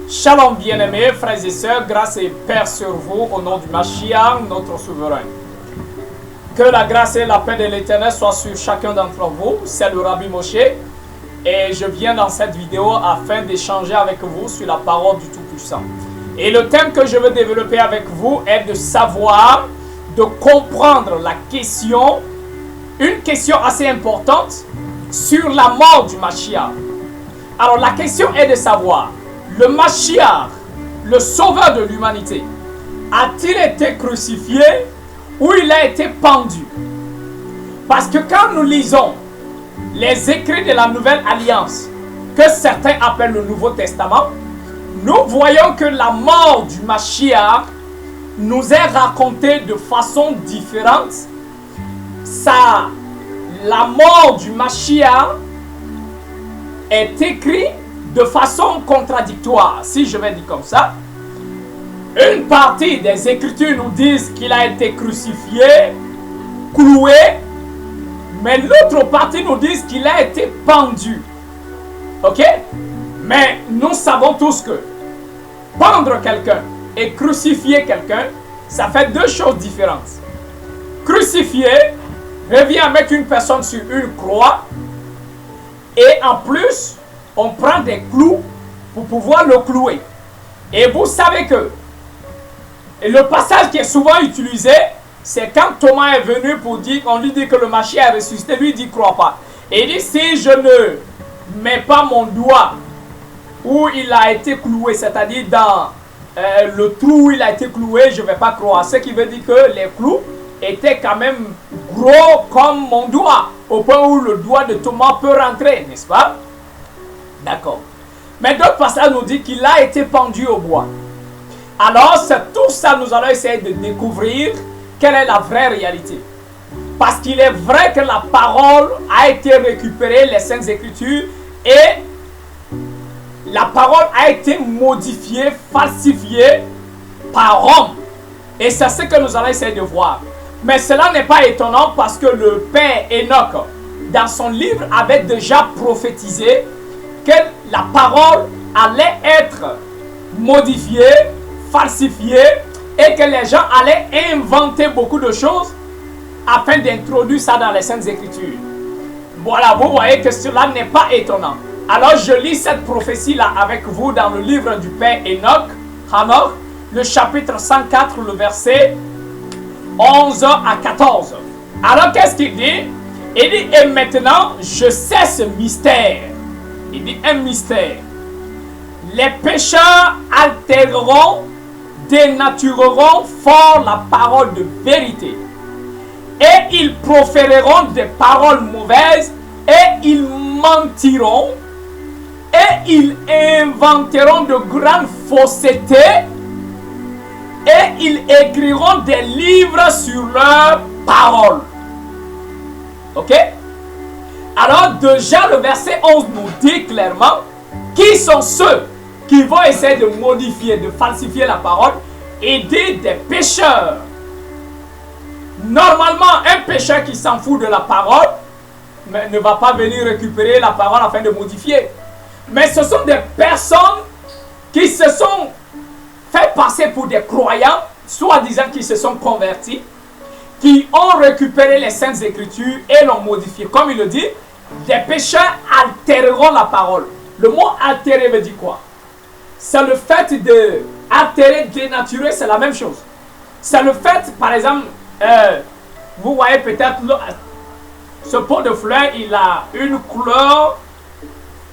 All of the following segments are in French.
Shalom bien-aimés, frères et sœurs, grâce et paix sur vous au nom du Mashiach, notre souverain. Que la grâce et la paix de l'Éternel soient sur chacun d'entre vous. C'est le Rabbi Moshe et je viens dans cette vidéo afin d'échanger avec vous sur la parole du Tout-Puissant. Et le thème que je veux développer avec vous est de savoir, de comprendre la question, une question assez importante sur la mort du Mashiach. Alors la question est de savoir, le Mashiach, le sauveur de l'humanité, a-t-il été crucifié ou il a été pendu? Parce que quand nous lisons les écrits de la Nouvelle Alliance, que certains appellent le Nouveau Testament, nous voyons que la mort du Mashiach nous est racontée de façon différente. La mort du Mashiach est écrite de façon contradictoire, si je vais dire comme ça. Une partie des Écritures nous disent qu'il a été crucifié, cloué, mais l'autre partie nous dit qu'il a été pendu. Ok? Mais nous savons tous que pendre quelqu'un et crucifier quelqu'un, ça fait deux choses différentes. Crucifier revient à mettre une personne sur une croix et en plus, on prend des clous pour pouvoir le clouer. Et vous savez que le passage qui est souvent utilisé, c'est quand Thomas est venu pour dire, on lui dit que le Mashiach est ressuscité, lui dit crois pas. Et il dit si je ne mets pas mon doigt où il a été cloué, c'est-à-dire dans le trou où il a été cloué, je ne vais pas croire. Ce qui veut dire que les clous étaient quand même gros comme mon doigt, au point où le doigt de Thomas peut rentrer, n'est-ce pas? D'accord. Mais d'autres passages nous disent qu'il a été pendu au bois. Alors, c'est tout ça, nous allons essayer de découvrir quelle est la vraie réalité. Parce qu'il est vrai que la parole a été récupérée, les Saintes Écritures, et la parole a été modifiée, falsifiée par homme. Et c'est ce que nous allons essayer de voir. Mais cela n'est pas étonnant parce que le Père Enoch, dans son livre, avait déjà prophétisé que la parole allait être modifiée, falsifiée et que les gens allaient inventer beaucoup de choses afin d'introduire ça dans les Saintes Écritures. Voilà, vous voyez que cela n'est pas étonnant. Alors je lis cette prophétie-là avec vous dans le livre du Père Hanoch, le chapitre 104, le verset 11 à 14. Alors qu'est-ce qu'il dit? Il dit, et maintenant je sais ce mystère. Il dit un mystère. Les pécheurs altéreront, dénatureront fort la parole de vérité. Et ils proféreront des paroles mauvaises et ils mentiront et ils inventeront de grandes faussetés et ils écriront des livres sur leurs paroles. Ok? Alors déjà le verset 11 nous dit clairement qui sont ceux qui vont essayer de modifier, de falsifier la parole et dire des pécheurs. Normalement, un pécheur qui s'en fout de la parole ne va pas venir récupérer la parole afin de modifier. Mais ce sont des personnes qui se sont fait passer pour des croyants, soi-disant qui se sont convertis, qui ont récupéré les Saintes Écritures et l'ont modifié. Comme il le dit, des pécheurs altéreront la parole. Le mot altérer veut dire quoi? C'est le fait de altérer, dénaturer, c'est la même chose. C'est le fait, par exemple, vous voyez peut-être ce pot de fleurs, il a une couleur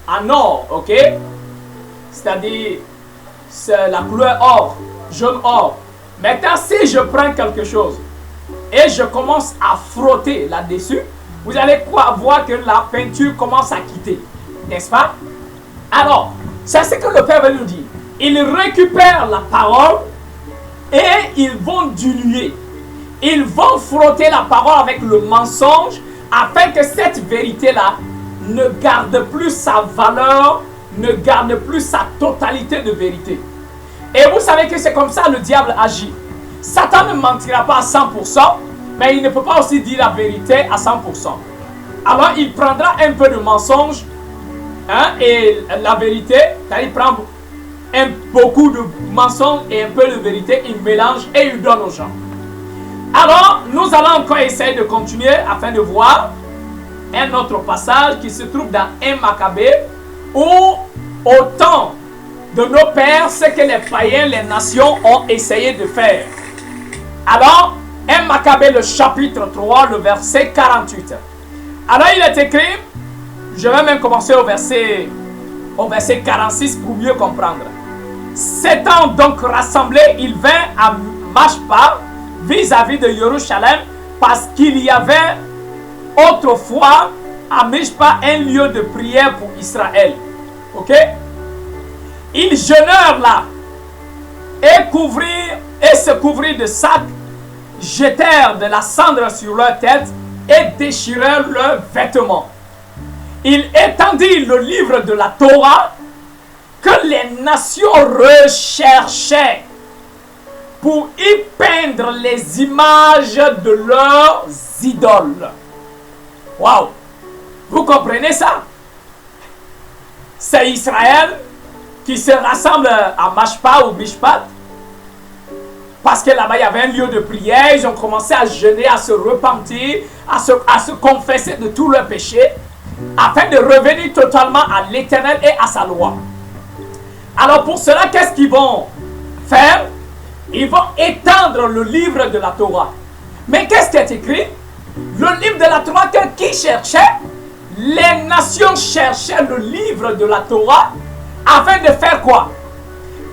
en or, ok? C'est-à-dire, c'est la couleur or, jaune or. Maintenant, si je prends quelque chose et je commence à frotter là-dessus, vous allez voir que la peinture commence à quitter, n'est-ce pas? Alors, c'est ce que le Père veut nous dire. Ils récupèrent la parole et ils vont diluer. Ils vont frotter la parole avec le mensonge afin que cette vérité-là ne garde plus sa valeur, ne garde plus sa totalité de vérité. Et vous savez que c'est comme ça le diable agit. Satan ne mentira pas à 100%, mais il ne peut pas aussi dire la vérité à 100%. Alors il prendra un peu de mensonge et la vérité, il prend beaucoup de mensonges et un peu de vérité, il mélange et il donne aux gens. Alors, nous allons encore essayer de continuer afin de voir un autre passage qui se trouve dans 1 Maccabée, où au temps de nos pères, ce que les païens, les nations ont essayé de faire. Alors, 1 Maccabée, le chapitre 3, le verset 48. Alors, il est écrit, je vais même commencer au verset 46 pour mieux comprendre. S'étant donc rassemblés, il vint à Machpa, vis-à-vis de Jérusalem, parce qu'il y avait autrefois à Mishpa un lieu de prière pour Israël. Ok? Ils jeûnèrent là et se couvrirent de sacs, jetèrent de la cendre sur leur tête et déchirèrent leurs vêtements. Ils étendirent le livre de la Torah que les nations recherchaient pour y peindre les images de leurs idoles. Waouh! Vous comprenez ça? C'est Israël qui se rassemble à Machpa ou Mishpat, parce que là-bas il y avait un lieu de prière. Ils ont commencé à jeûner, à se repentir, à se confesser de tous leurs péchés, afin de revenir totalement à l'Éternel et à sa loi. Alors pour cela, qu'est-ce qu'ils vont faire? Ils vont étendre le livre de la Torah. Mais qu'est-ce qui est écrit? Le livre de la Torah que qui cherchait? Les nations cherchaient le livre de la Torah afin de faire quoi?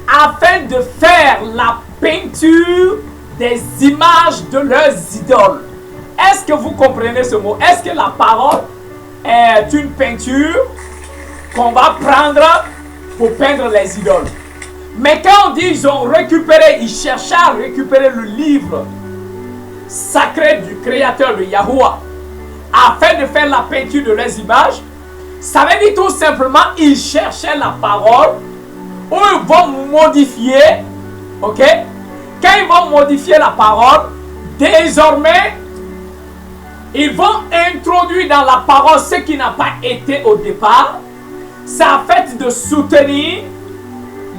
Afin de faire la peinture des images de leurs idoles. Est-ce que vous comprenez ce mot? Est-ce que la parole est une peinture qu'on va prendre pour peindre les idoles? Mais quand on dit ils ont récupéré, ils cherchaient à récupérer le livre sacré du Créateur de Yahuwah afin de faire la peinture de leurs images, ça veut dire tout simplement ils cherchaient la parole où ils vont modifier, ok? Quand ils vont modifier la parole, désormais ils vont introduire dans la parole ce qui n'a pas été au départ. Ça a fait de soutenir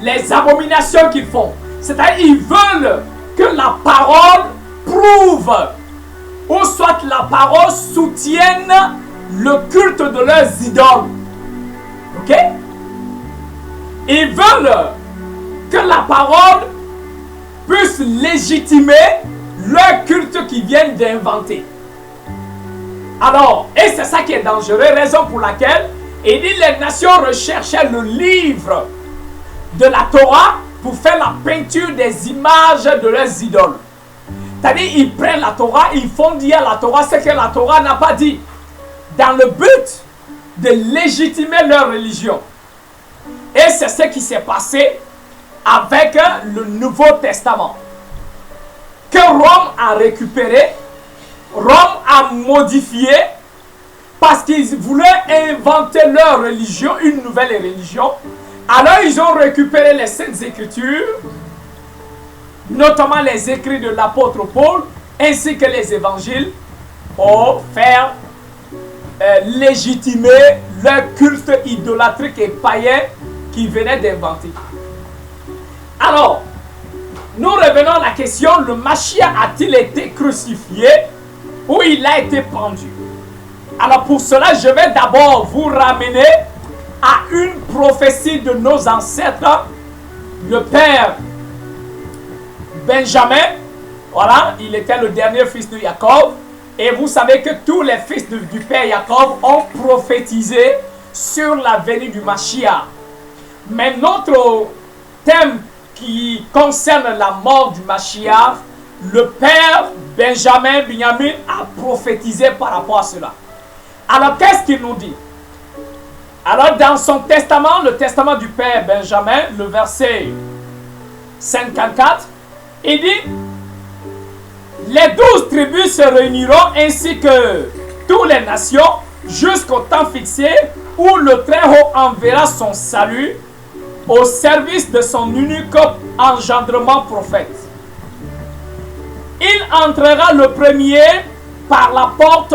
les abominations qu'ils font. C'est-à-dire ils veulent que la parole prouve, ou soit la parole soutienne le culte de leurs idoles. Ok? Ils veulent que la parole puisse légitimer leur culte qu'ils viennent d'inventer. Alors, et c'est ça qui est dangereux, raison pour laquelle il dit les nations recherchaient le livre de la Torah pour faire la peinture des images de leurs idoles. C'est-à-dire, ils prennent la Torah, ils font dire à la Torah ce que la Torah n'a pas dit, dans le but de légitimer leur religion. Et c'est ce qui s'est passé avec le Nouveau Testament, que Rome a récupéré, Rome a modifié, parce qu'ils voulaient inventer leur religion, une nouvelle religion. Alors ils ont récupéré les Saintes Écritures, notamment les écrits de l'apôtre Paul, ainsi que les évangiles, pour faire légitimer leur culte idolâtrique et païen qu'ils venaient d'inventer. Alors, nous revenons à la question, le Mashiach a-t-il été crucifié ou il a été pendu? Alors pour cela, je vais d'abord vous ramener à une prophétie de nos ancêtres, le père Benjamin. Voilà, il était le dernier fils de Jacob. Et vous savez que tous les fils du père Jacob ont prophétisé sur la venue du Mashiach. Mais notre thème qui concerne la mort du Mashiach, le père Benjamin a prophétisé par rapport à cela. Alors qu'est-ce qu'il nous dit? Alors dans son testament, le testament du père Benjamin, le verset 54, il dit: les 12 tribus se réuniront ainsi que toutes les nations jusqu'au temps fixé où le Très-Haut enverra son salut au service de son unique engendrement prophète. Il entrera le premier par la porte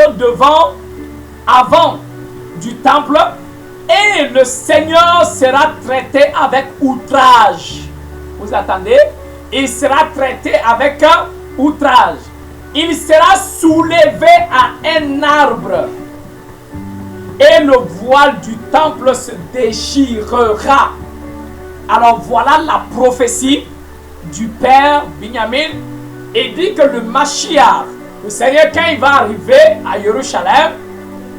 avant du temple Et le Seigneur sera traité avec outrage. Vous attendez? Il sera traité avec outrage. Il sera soulevé à un arbre. Et le voile du temple se déchirera. Alors voilà la prophétie du père Binyamin. Il dit que le Mashiach, le Seigneur, quand il va arriver à Jérusalem,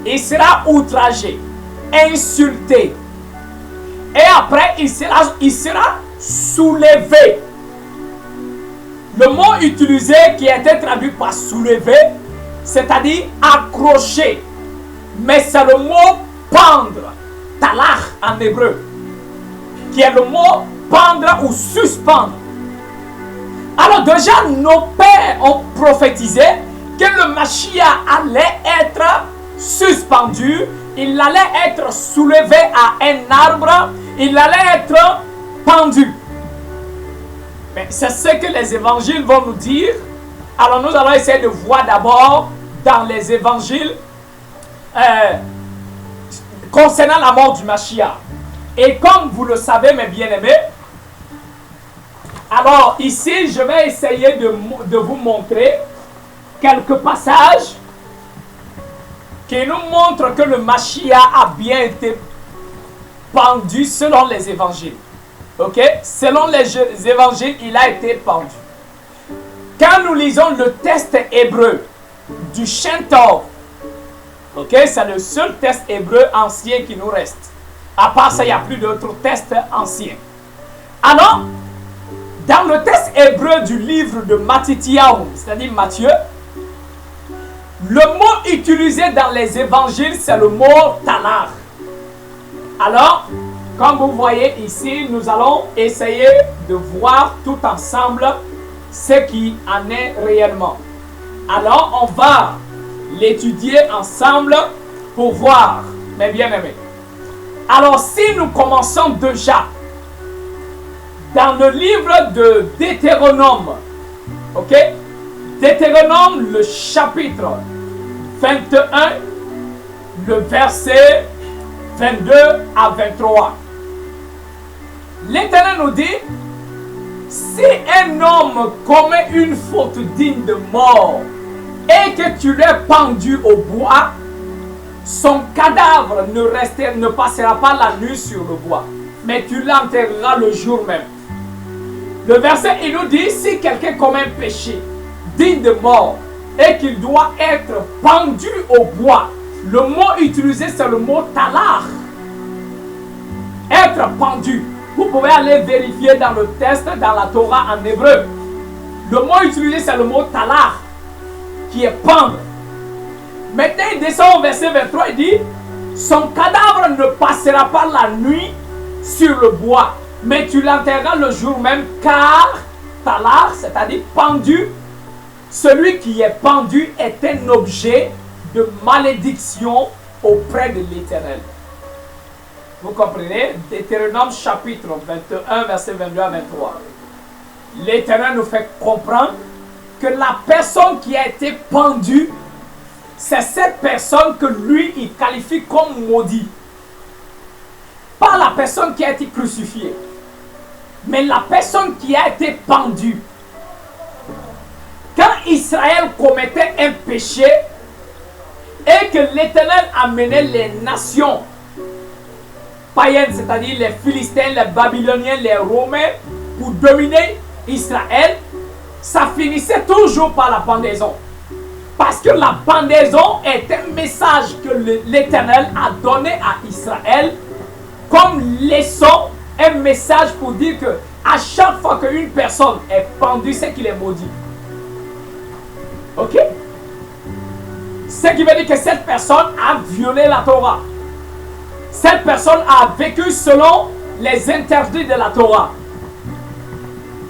il sera outragé, insulté. Et après, il sera soulevé. Le mot utilisé qui a été traduit par soulevé, c'est-à-dire accroché. Mais c'est le mot pendre, talach en hébreu, qui est le mot pendre ou suspendre. Alors déjà, nos pères ont prophétisé que le Mashiach allait être suspendu, il allait être soulevé à un arbre, il allait être pendu. Mais c'est ce que les évangiles vont nous dire. Alors nous allons essayer de voir d'abord dans les évangiles concernant la mort du Mashiach. Et comme vous le savez, mes bien-aimés, alors ici, je vais essayer de vous montrer quelques passages qui nous montrent que le Mashiach a bien été pendu selon les évangiles. Ok? Selon les évangiles, il a été pendu. Quand nous lisons le texte hébreu du Shem-Tov, ok? C'est le seul texte hébreu ancien qui nous reste. À part ça, il n'y a plus d'autres textes anciens. Alors, dans le texte hébreu du livre de Mattityahu, c'est-à-dire Matthieu, le mot utilisé dans les évangiles, c'est le mot tanar. Alors, comme vous voyez ici, nous allons essayer de voir tout ensemble ce qui en est réellement. Alors, on va l'étudier ensemble pour voir, mes bien-aimés. Alors, si nous commençons déjà dans le livre de Deutéronome, ok? Deutéronome, le chapitre 21, le verset 22 à 23. L'Éternel nous dit, si un homme commet une faute digne de mort et que tu l'aies pendu au bois, son cadavre ne passera pas la nuit sur le bois, mais tu l'enterreras le jour même. Le verset, il nous dit, si quelqu'un commet un péché digne de mort et qu'il doit être pendu au bois, le mot utilisé c'est le mot talar. Être pendu. Vous pouvez aller vérifier dans le texte, dans la Torah en hébreu. Le mot utilisé c'est le mot talar, qui est pendre. Maintenant il descend au verset 23, il dit, son cadavre ne passera pas la nuit sur le bois, mais tu l'enterreras le jour même, car talar, c'est-à-dire pendu, celui qui est pendu est un objet de malédiction auprès de l'Éternel. Vous comprenez? Deutéronome chapitre 21, verset 22 à 23. L'Éternel nous fait comprendre que la personne qui a été pendue, c'est cette personne que lui, il qualifie comme maudit. Pas la personne qui a été crucifiée, mais la personne qui a été pendue. Quand Israël commettait un péché et que l'Éternel amenait les nations païennes, c'est-à-dire les Philistins, les Babyloniens, les Romains, pour dominer Israël, ça finissait toujours par la pendaison. Parce que la pendaison est un message que l'Éternel a donné à Israël comme leçon, un message pour dire que à chaque fois qu'une personne est pendue, c'est qu'il est maudit. Ok? Ce qui veut dire que cette personne a violé la Torah. Cette personne a vécu selon les interdits de la Torah.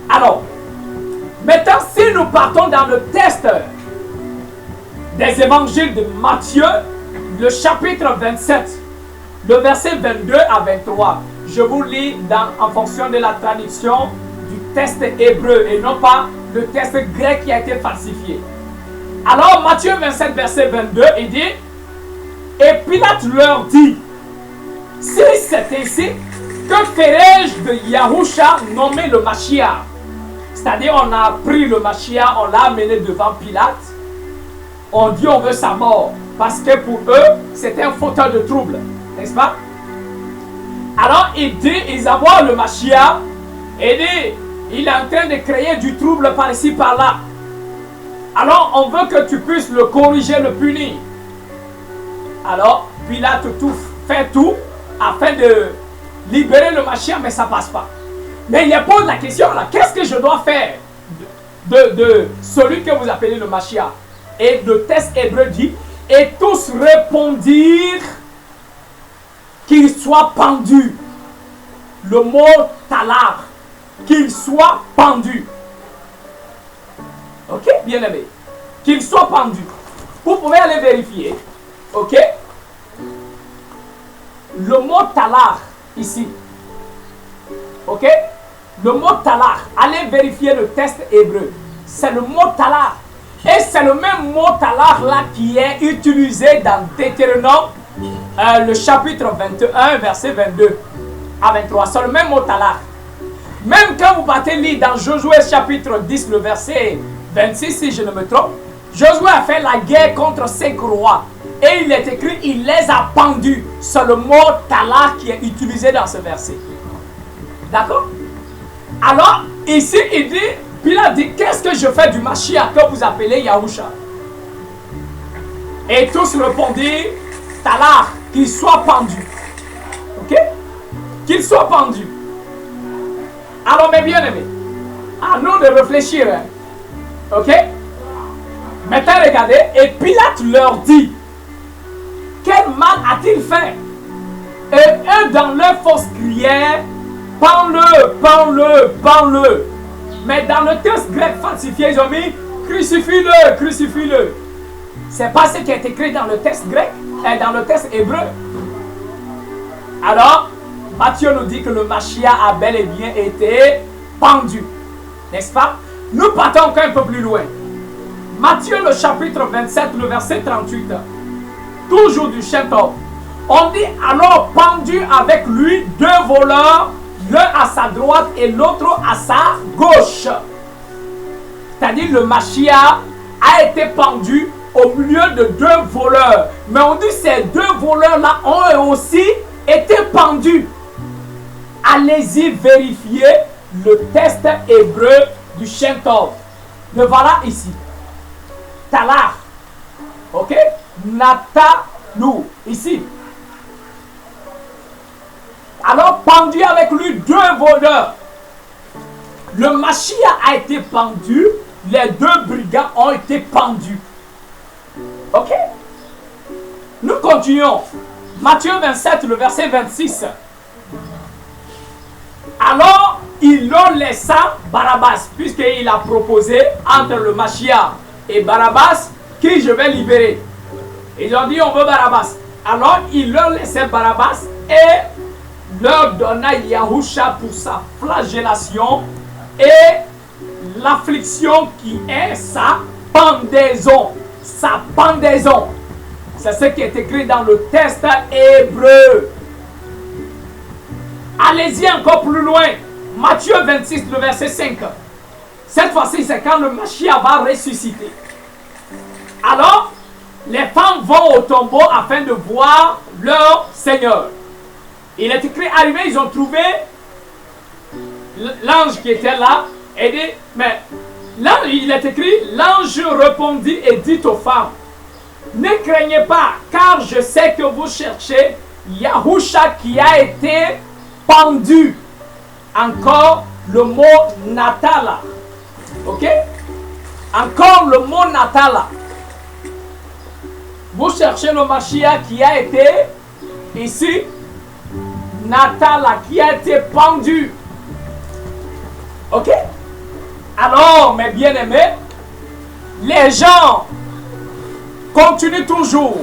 Alors, maintenant, si nous partons dans le texte des évangiles de Matthieu, le chapitre 27, le verset 22 à 23, je vous lis en fonction de la traduction du texte hébreu et non pas le texte grec qui a été falsifié. Alors, Matthieu 27, verset 22, il dit, et Pilate leur dit, Si c'est ainsi, que ferais-je de Yahusha nommé le Mashiach? C'est-à-dire, on a pris le Mashiach, on l'a amené devant Pilate. On dit on veut sa mort. Parce que pour eux, c'était un fauteur de trouble. N'est-ce pas? Alors, ils envoient le Mashiach et dit, il est en train de créer du trouble par ici, par là. Alors, on veut que tu puisses le corriger, le punir. Alors, Pilate fait tout afin de libérer le Mashiach, mais ça ne passe pas. Mais il pose la question là, qu'est-ce que je dois faire de celui que vous appelez le Mashiach? Et le texte hébreu dit, et tous répondirent qu'il soit pendu. Le mot talar, qu'il soit pendu. Ok, bien aimé. Qu'il soit pendu. Vous pouvez aller vérifier. Ok. Le mot talar, ici. Ok. Le mot talar, allez vérifier le texte hébreu. C'est le mot talar. Et c'est le même mot talar là qui est utilisé dans Deutéronome, le chapitre 21, verset 22 à 23. C'est le même mot talar. Même quand vous partez lire dans Josué chapitre 10, le verset 26, si je ne me trompe, Josué a fait la guerre contre 5 rois. Et il est écrit, il les a pendus. C'est le mot talar qui est utilisé dans ce verset. D'accord? Alors, ici, il dit, Pilate dit, qu'est-ce que je fais du Mashiach que vous appelez Yahusha? Et tous répondirent, talar, qu'il soit pendu. Ok? Qu'il soit pendu. Alors, mes bien-aimés, à nous de réfléchir. Hein? Ok? Maintenant, regardez, et Pilate leur dit, quel mal a-t-il fait? Et eux, dans leur force crièrent, pends-le, pends-le, pends-le. Mais dans le texte grec falsifié, ils ont mis, crucifie-le, crucifie-le. C'est pas ce qui est écrit dans le texte grec, et dans le texte hébreu. Alors, Matthieu nous dit que le Mashiach a bel et bien été pendu. N'est-ce pas? Nous partons encore un peu plus loin. Matthieu, le chapitre 27, le verset 38. Toujours du chef-d'œuvre. On dit alors pendu avec lui 2 voleurs, l'un à sa droite et l'autre à sa gauche. C'est-à-dire le Mashiach a été pendu au milieu de 2 voleurs. Mais on dit ces 2 voleurs-là ont aussi été pendus. Allez-y vérifier le texte hébreu du chef-d'œuvre. Le voilà ici. Talar. Ok? Natalou. Ici. Alors, pendu avec lui 2 voleurs. Le Mashiach a été pendu. Les 2 brigands ont été pendus. Ok? Nous continuons. Matthieu 27, le verset 26. Alors, il leur laissa Barabbas, puisqu'il a proposé entre le Mashiach et Barabbas, qui je vais libérer. Ils ont dit, on veut Barabbas. Alors, il leur laissait Barabbas et leur donna Yahusha pour sa flagellation et l'affliction qui est sa pendaison. Sa pendaison. C'est ce qui est écrit dans le texte hébreu. Allez-y encore plus loin. Matthieu 26, le verset 5. Cette fois-ci, c'est quand le Mashiach va ressusciter. Alors, les femmes vont au tombeau afin de voir leur Seigneur. Il est écrit, arrivé, ils ont trouvé l'ange qui était là. Et dit, mais là, il est écrit, l'ange répondit et dit aux femmes, ne craignez pas, car je sais que vous cherchez Yahusha qui a été pendu. Encore le mot Natala. Ok? Encore le mot Natala. Vous cherchez le Mashiach qui a été ici. Natala qui a été pendu. Ok? Alors, mes bien-aimés, les gens continuent toujours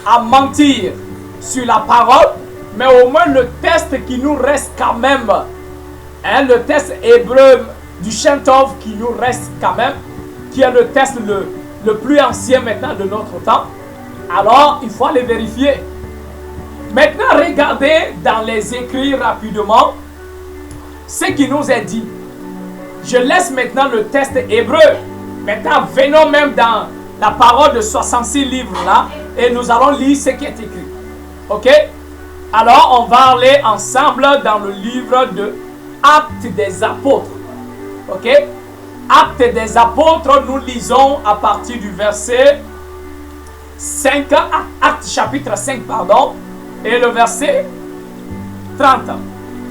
à mentir sur la parole, mais au moins le texte qui nous reste quand même, hein, le texte hébreu du Shem-Tov qui nous reste quand même, qui est le texte le plus ancien maintenant de notre temps, alors il faut aller vérifier. Maintenant, regardez dans les écrits rapidement ce qui nous est dit. Je laisse maintenant le texte hébreu. Maintenant, venons même dans la parole de 66 livres là et nous allons lire ce qui est écrit. Ok? Alors, on va aller ensemble dans le livre de Actes des Apôtres. Ok? Actes des Apôtres, nous lisons à partir du verset 5, Actes chapitre 5, pardon, et le verset 30.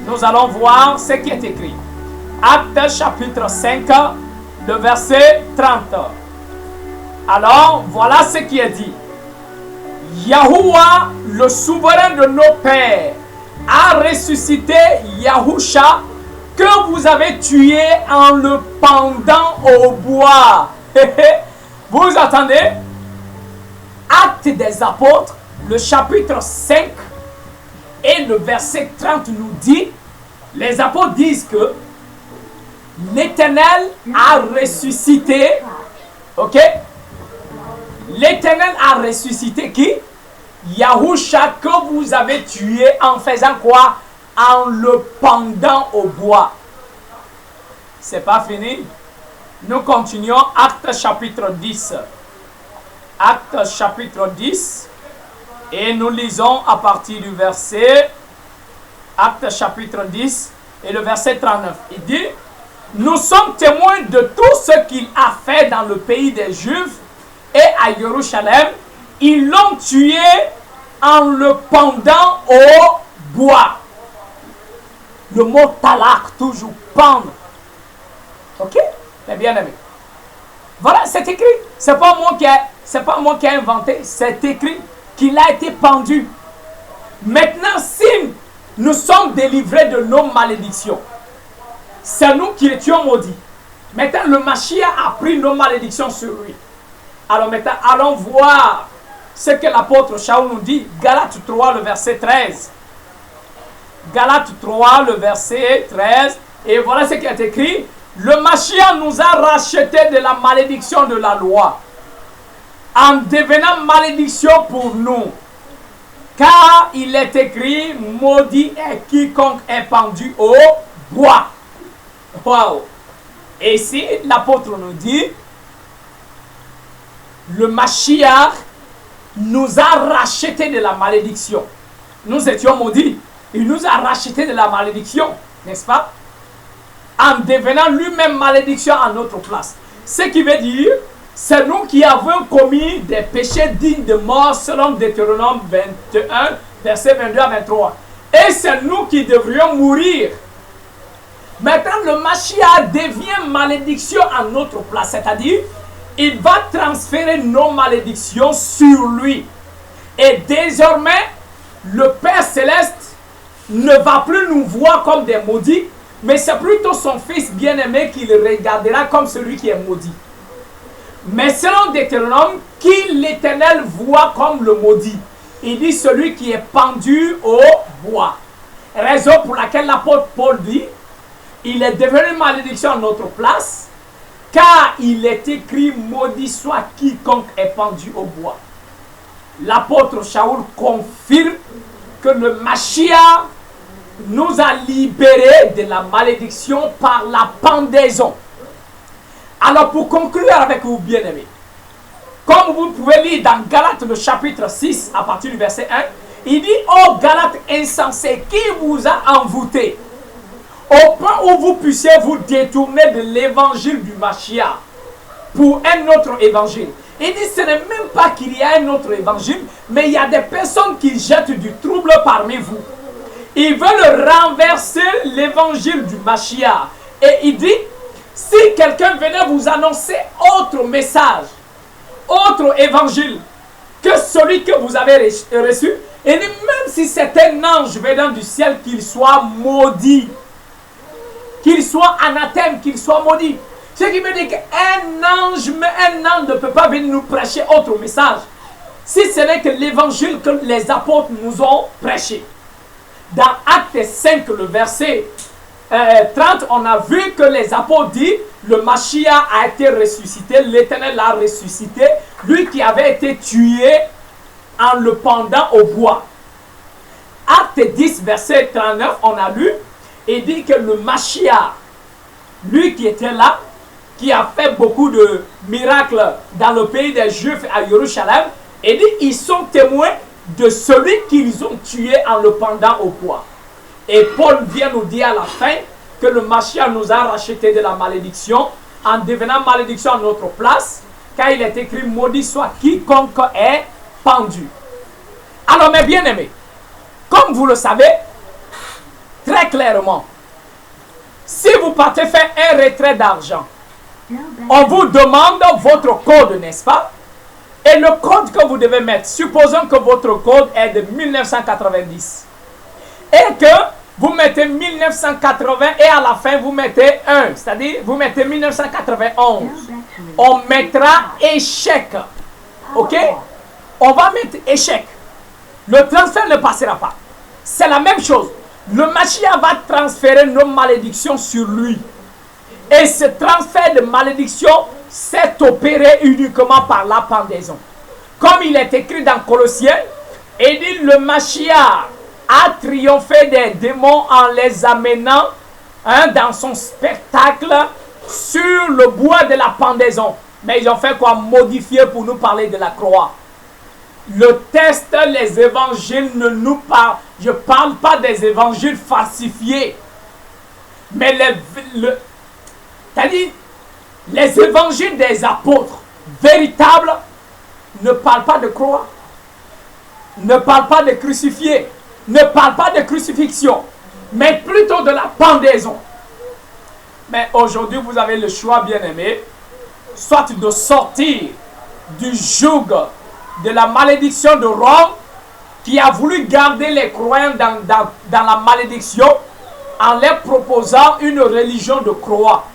Nous allons voir ce qui est écrit. Actes chapitre 5, le verset 30. Alors, voilà ce qui est dit. Yahuwah, le souverain de nos pères, a ressuscité Yahusha que vous avez tué en le pendant au bois. Vous entendez? Actes des Apôtres, le chapitre 5 et le verset 30 nous dit, les apôtres disent que l'Éternel a ressuscité, ok? L'Éternel a ressuscité qui? Yahusha que vous avez tué en faisant quoi? En le pendant au bois. C'est pas fini. Nous continuons Actes chapitre 10. Actes chapitre 10. Et nous lisons à partir du verset Actes chapitre 10 et le verset 39. Il dit, nous sommes témoins de tout ce qu'il a fait dans le pays des Juifs et à Jérusalem. Ils l'ont tué en le pendant au bois. Le mot talak, toujours pendre. Ok? C'est bien aimé. Voilà, c'est écrit. C'est pas moi qui ai inventé. C'est écrit qu'il a été pendu. Maintenant, si nous sommes délivrés de nos malédictions, c'est nous qui étions maudits. Maintenant, le Mashiach a pris nos malédictions sur lui. Alors maintenant, allons voir ce que l'apôtre Shaul nous dit. Galates 3, le verset 13. Galates 3, le verset 13. Et voilà ce qui est écrit. Le Mashiach nous a rachetés de la malédiction de la loi, en devenant malédiction pour nous. Car il est écrit, maudit est quiconque est pendu au bois. Wow. Et ici, l'apôtre nous dit, le Mashiach nous a rachetés de la malédiction. Nous étions maudits. Il nous a rachetés de la malédiction, n'est-ce pas? En devenant lui-même malédiction à notre place. Ce qui veut dire, c'est nous qui avons commis des péchés dignes de mort selon Deutéronome 21, versets 22 à 23. Et c'est nous qui devrions mourir. Maintenant, le Mashiach devient malédiction à notre place. C'est-à-dire, il va transférer nos malédictions sur lui. Et désormais, le Père Céleste ne va plus nous voir comme des maudits, mais c'est plutôt son Fils bien-aimé qui le regardera comme celui qui est maudit. Mais selon Deutéronome, qui l'Éternel voit comme le maudit? Il dit celui qui est pendu au bois. Raison pour laquelle l'apôtre Paul dit, il est devenu malédiction à notre place, car il est écrit, maudit soit quiconque est pendu au bois. L'apôtre Shaul confirme que le Mashiach nous a libérés de la malédiction par la pendaison. Alors pour conclure avec vous bien-aimés, comme vous pouvez lire dans Galates le chapitre 6 à partir du verset 1, il dit, ô Galates insensés, qui vous a envoûté au point où vous puissiez vous détourner de l'évangile du Mashiach pour un autre évangile. Il dit, ce n'est même pas qu'il y a un autre évangile, mais il y a des personnes qui jettent du trouble parmi vous. Ils veulent renverser l'évangile du Mashiach. Et il dit, si quelqu'un venait vous annoncer autre message, autre évangile que celui que vous avez reçu, et même si c'est un ange venant du ciel, qu'il soit maudit, qu'il soit anathème, qu'il soit maudit. Ce qui veut dire qu'un ange ne peut pas venir nous prêcher autre message, si ce n'est que l'évangile que les apôtres nous ont prêché. Dans Acte 5, le verset 30, on a vu que les apôtres disent, le Mashiach a été ressuscité, l'Éternel l'a ressuscité, lui qui avait été tué en le pendant au bois. Acte 10, verset 39, on a lu, il dit que le Mashiach, lui qui était là, qui a fait beaucoup de miracles dans le pays des Juifs à Jérusalem, il dit ils sont témoins de celui qu'ils ont tué en le pendant au poids. Et Paul vient nous dire à la fin que le Mashiach nous a racheté de la malédiction en devenant malédiction à notre place, car il est écrit maudit soit quiconque est pendu. Alors mes bien-aimés, comme vous le savez très clairement, si vous partez faire un retrait d'argent, on vous demande votre code, n'est-ce pas? Et le code que vous devez mettre, supposons que votre code est de 1990 et que vous mettez 1980 et à la fin vous mettez 1, c'est-à-dire vous mettez 1991. On mettra échec. Ok? On va mettre échec. Le transfert ne passera pas. C'est la même chose. Le Mashiach va transférer nos malédictions sur lui. Et ce transfert de malédiction s'est opéré uniquement par la pendaison. Comme il est écrit dans Colossiens, il dit le Mashiach a triomphé des démons en les amenant dans son spectacle sur le bois de la pendaison. Mais ils ont fait quoi? Modifier pour nous parler de la croix. Le texte, les évangiles ne nous parlent. Je ne parle pas des évangiles falsifiés. Mais c'est-à-dire, les évangiles des apôtres véritables ne parlent pas de croix, ne parlent pas de crucifiés, ne parlent pas de crucifixion, mais plutôt de la pendaison. Mais aujourd'hui, vous avez le choix, bien-aimé, soit de sortir du joug de la malédiction de Rome, qui a voulu garder les croyants dans la malédiction en leur proposant une religion de croix.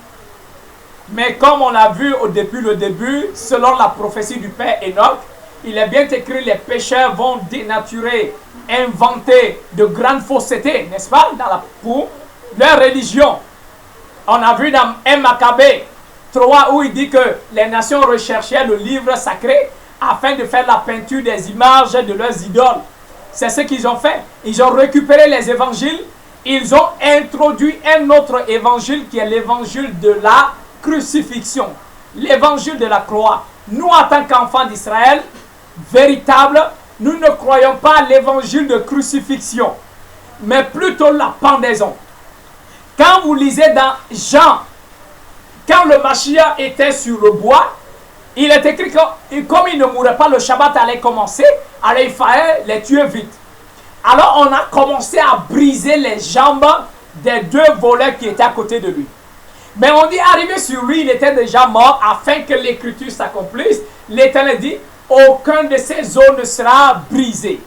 Mais comme on l'a vu depuis le début, selon la prophétie du Père Enoch, il est bien écrit, les pécheurs vont dénaturer, inventer de grandes faussetés, n'est-ce pas, pour leur religion. On a vu dans 1 Maccabée 3 où il dit que les nations recherchaient le livre sacré afin de faire la peinture des images de leurs idoles. C'est ce qu'ils ont fait. Ils ont récupéré les évangiles, ils ont introduit un autre évangile qui est l'évangile de la crucifixion, l'évangile de la croix. Nous, en tant qu'enfants d'Israël, véritables, nous ne croyons pas à l'évangile de crucifixion, mais plutôt la pendaison. Quand vous lisez dans Jean, quand le Mashiach était sur le bois, il est écrit que comme il ne mourrait pas, le Shabbat allait commencer, alors il fallait les tuer vite. Alors on a commencé à briser les jambes des deux voleurs qui étaient à côté de lui. Mais on dit, arrivé sur lui, il était déjà mort afin que l'écriture s'accomplisse. L'Éternel dit, aucun de ces os ne sera brisé.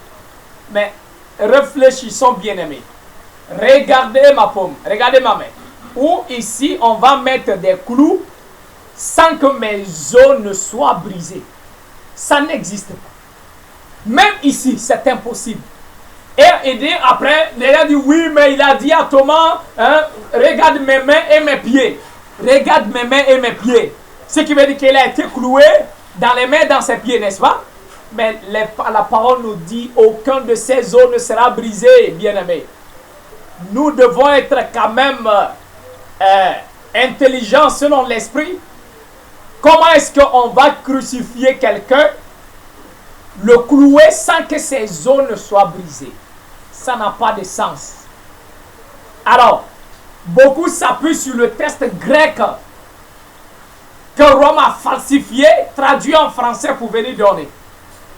Mais réfléchissons, bien-aimés. Regardez ma paume, regardez ma main. Ou ici, on va mettre des clous sans que mes os ne soient brisés. Ça n'existe pas. Même ici, c'est impossible. Et il dit après, il a dit oui, mais il a dit à Thomas, regarde mes mains et mes pieds. Regarde mes mains et mes pieds. Ce qui veut dire qu'il a été cloué dans les mains et dans ses pieds, n'est-ce pas? Mais la parole nous dit, aucun de ces os ne sera brisé, bien-aimés. Nous devons être quand même intelligents selon l'esprit. Comment est-ce qu'on va crucifier quelqu'un, le clouer sans que ses os ne soient brisés? Ça n'a pas de sens. Alors, beaucoup s'appuient sur le texte grec que Rome a falsifié, traduit en français pour venir donner.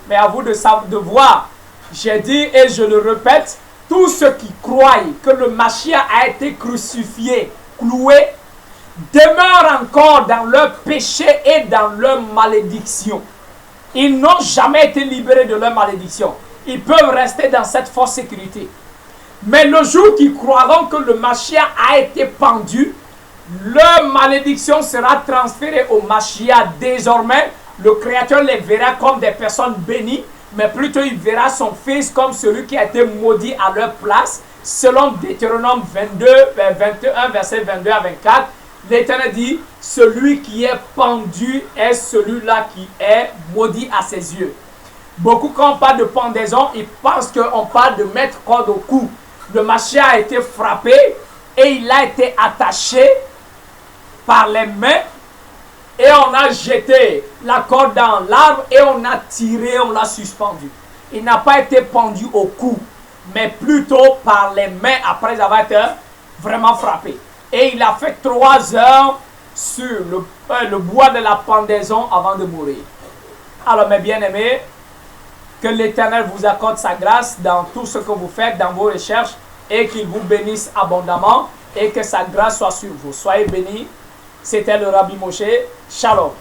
Mais à vous de voir, j'ai dit et je le répète, tous ceux qui croient que le Mashiach a été crucifié, cloué, demeurent encore dans leur péché et dans leur malédiction. Ils n'ont jamais été libérés de leur malédiction. Ils peuvent rester dans cette fausse sécurité. Mais le jour qu'ils croiront que le Mashiach a été pendu, leur malédiction sera transférée au Mashiach. Désormais, le Créateur les verra comme des personnes bénies, mais plutôt il verra son fils comme celui qui a été maudit à leur place, selon Deutéronome 21, verset 22 à 24. L'Éternel dit, celui qui est pendu est celui-là qui est maudit à ses yeux. Beaucoup, quand on parle de pendaison, ils pensent qu'on parle de mettre corde au cou. Le Mashiach a été frappé et il a été attaché par les mains et on a jeté la corde dans l'arbre et on a tiré, on l'a suspendu. Il n'a pas été pendu au cou, mais plutôt par les mains après avoir été vraiment frappé. Et il a fait 3 heures sur le bois de la pendaison avant de mourir. Alors mes bien-aimés, que l'Éternel vous accorde sa grâce dans tout ce que vous faites, dans vos recherches, et qu'il vous bénisse abondamment, et que sa grâce soit sur vous. Soyez bénis. C'était le Rabbi Moshe. Shalom.